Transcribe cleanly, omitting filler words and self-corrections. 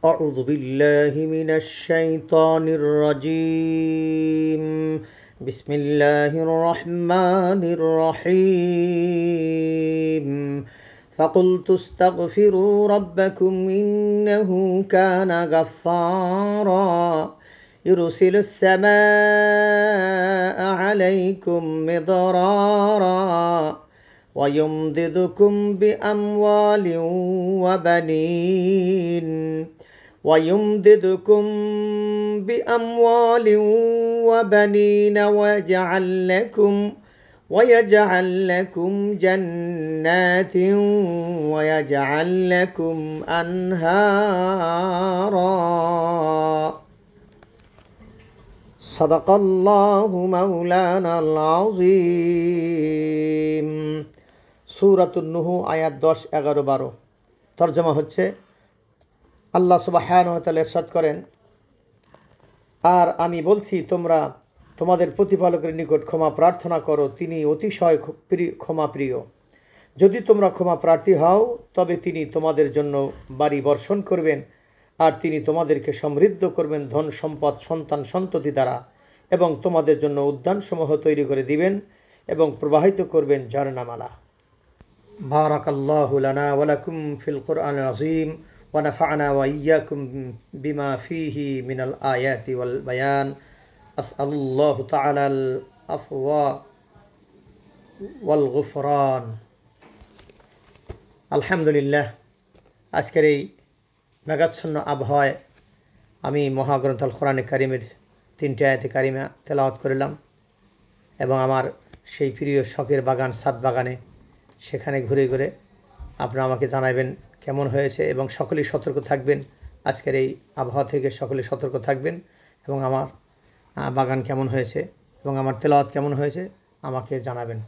أعوذ بالله من الشيطان الرجيم. بسم الله الرحمن الرحيم. فقلت استغفروا ربكم إنه كان غفارا يرسل السماء عليكم مدرارا ويمددكم بأموال وبنين ويجعل لكم جنات ويجعل لكم أنهارا. صدق الله مولانا العظيم. সূরাতুন নূহ আয়াত 10, 11, 12। তরজমা হচ্ছে, আল্লাহ সুবহানাহু ওয়া তাআলা ইরশাদ করেন, আর আমি বলছি তোমরা তোমাদের প্রতিপালকের নিকট ক্ষমা প্রার্থনা করো, তিনি অতিশয় ক্ষমা প্রিয়। যদি তোমরা ক্ষমা প্রার্থী হও তবে তিনি তোমাদের জন্য বাড়ি বর্ষণ করবেন, আর তিনি তোমাদেরকে সমৃদ্ধ করবেন ধন সম্পদ সন্তান সন্ততি দ্বারা, এবং তোমাদের জন্য উদ্যানসমূহ তৈরি করে দিবেন এবং প্রবাহিত করবেন ঝর্ণামালা। বারাকাল্লাহু লানা ওয়া লাকুম ফিল কুরআনিল আযীম ওয়া নাফা'না ওয়া ইয়্যাকুম বিমা ফীহি মিনাল আয়াতি ওয়াল বায়ান। আসআলুল্লাহু তাআলা আল আফওয়া ওয়াল গুফরান। আলহামদুলিল্লাহ, আজকের এই মেঘাচ্ছন্ন আবহাওয়ায় আমি মহাগ্রন্থ আল কোরআনে কারিমের 3টি আয়াতে কারিমা তেলাওয়াত করলাম, এবং আমার সেই প্রিয় শখের বাগান সাদ বাগানে সেখানে ঘুরে ঘুরে আপনারা আমাকে জানাবেন কেমন হয়েছে, এবং সকলেই সতর্ক থাকবেন। আজকের এই আবহাওয়া থেকে সকলে সতর্ক থাকবেন, এবং আমার বাগান কেমন হয়েছে এবং আমার তেলাওয়াত কেমন হয়েছে আমাকে জানাবেন।